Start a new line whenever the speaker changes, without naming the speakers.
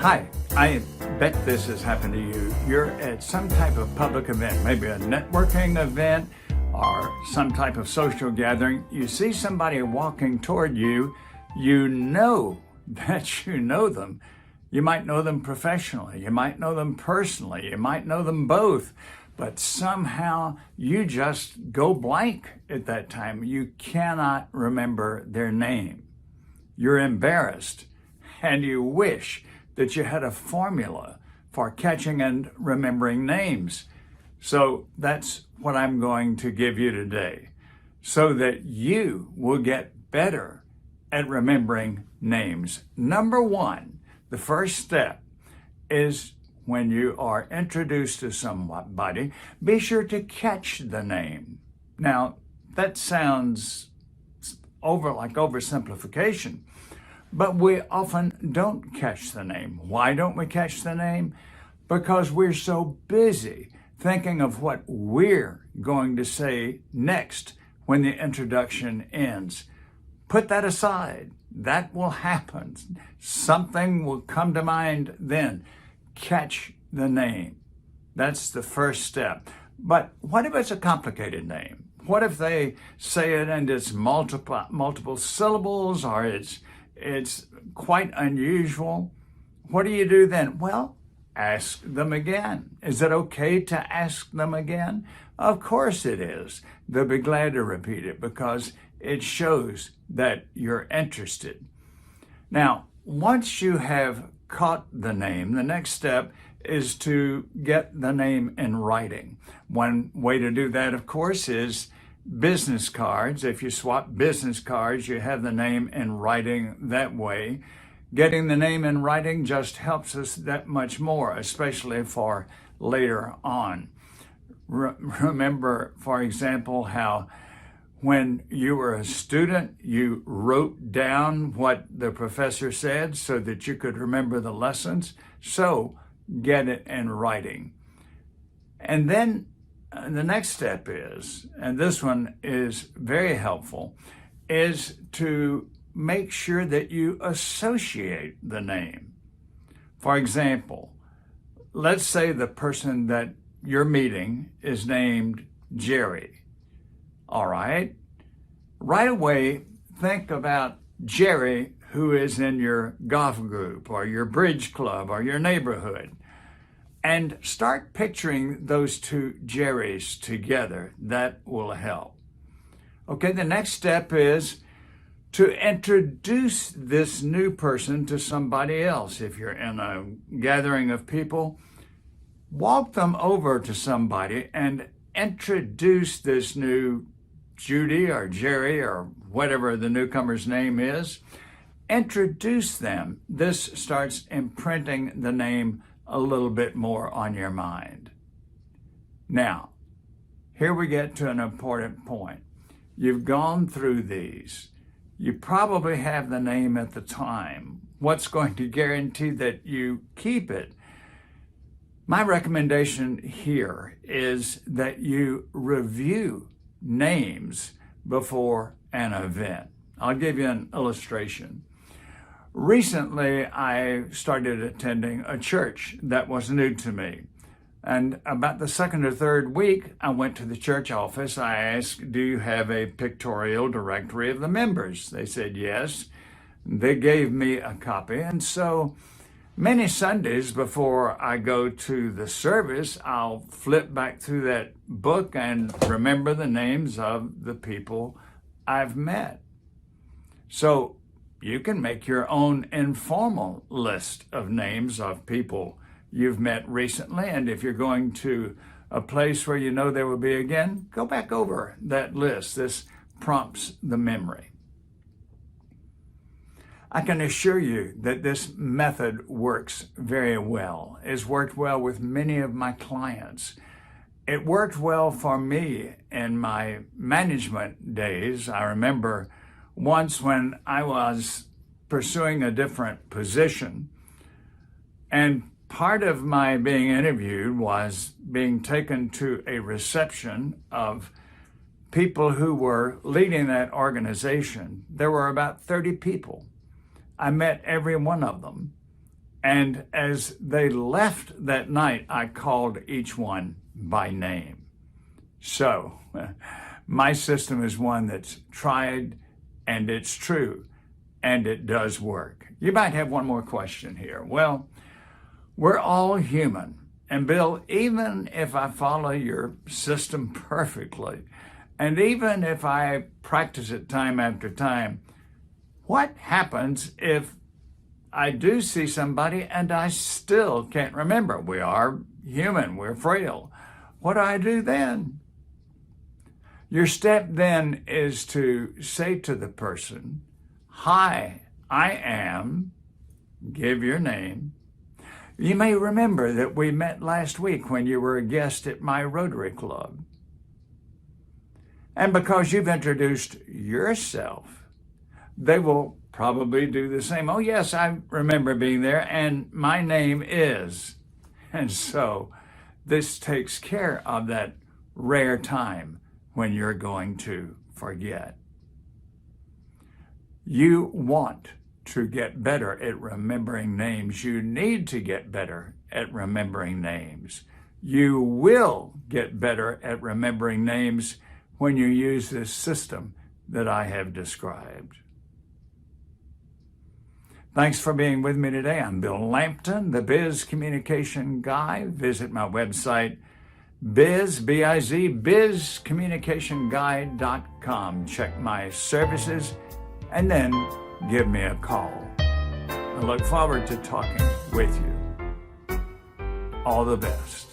Hi, I bet this has happened to you. You're at some type of public event, maybe a networking event or some type of social gathering. You see somebody walking toward you, you know that you know them. You might know them professionally, you might know them personally, you might know them both, but somehow you just go blank at that time. You cannot remember their name. You're embarrassed and you wish that you had a formula for catching and remembering names. So that's what I'm going to give you today, so that you will get better at remembering names. Number one, the first step is when you are introduced to somebody, be sure to catch the name. Now, that sounds like oversimplification, but we often don't catch the name. Why don't we catch the name? Because we're so busy thinking of what we're going to say next when the introduction ends. Put that aside. That will happen. Something will come to mind then. Catch the name. That's the first step. But what if it's a complicated name? What if they say it and it's multiple syllables, or it's quite unusual? What do you do then? Well, ask them again. Is it okay to ask them again? Of course it is. They'll be glad to repeat it because it shows that you're interested. Now, once you have caught the name, the next step is to get the name in writing. One way to do that, of course, is business cards. If you swap business cards, you have the name in writing that way. Getting the name in writing just helps us that much more, especially for later on. Remember, for example, how when you were a student, you wrote down what the professor said so that you could remember the lessons. So get it in writing. And then the next step is, and this one is very helpful, is to make sure that you associate the name. For example, let's say the person that you're meeting is named Jerry. All right? Right away, think about Jerry, who is in your golf group or your bridge club or your neighborhood, and start picturing those two Jerrys together. That will help. Okay, the next step is to introduce this new person to somebody else. If you're in a gathering of people, walk them over to somebody and introduce this new Judy or Jerry or whatever the newcomer's name is. Introduce them. This starts imprinting the name a little bit more on your mind. Now, here we get to an important point. You've gone through these. You probably have the name at the time. What's going to guarantee that you keep it? My recommendation here is that you review names before an event. I'll give you an illustration. Recently, I started attending a church that was new to me. And about the second or third week, I went to the church office. I asked, do you have a pictorial directory of the members? They said yes. They gave me a copy. And so many Sundays before I go to the service, I'll flip back through that book and remember the names of the people I've met. So you can make your own informal list of names of people you've met recently. And if you're going to a place where you know there will be again, go back over that list. This prompts the memory. I can assure you that this method works very well. It's worked well with many of my clients. It worked well for me in my management days. I remember once when I was pursuing a different position, and part of my being interviewed was being taken to a reception of people who were leading that organization. There were about 30 people. I met every one of them. And as they left that night, I called each one by name. So my system is one that's tried and it's true and it does work. You might have one more question here. Well, we're all human. And Bill, even if I follow your system perfectly, and even if I practice it time after time, what happens if I do see somebody and I still can't remember? We are human, we're frail. What do I do then? Your step then is to say to the person, "Hi, I am," give your name. You may remember that we met last week when you were a guest at my Rotary Club. And because you've introduced yourself, they will probably do the same. "Oh, yes, I remember being there, and my name is." And so this takes care of that rare time when you're going to forget. You want to get better at remembering names. You need to get better at remembering names. You will get better at remembering names when you use this system that I have described. Thanks for being with me today. I'm Bill Lampton, the Biz Communication Guy. Visit my website, bizcommunicationguide.com. Check my services and then give me a call. I look forward to talking with you. All the best.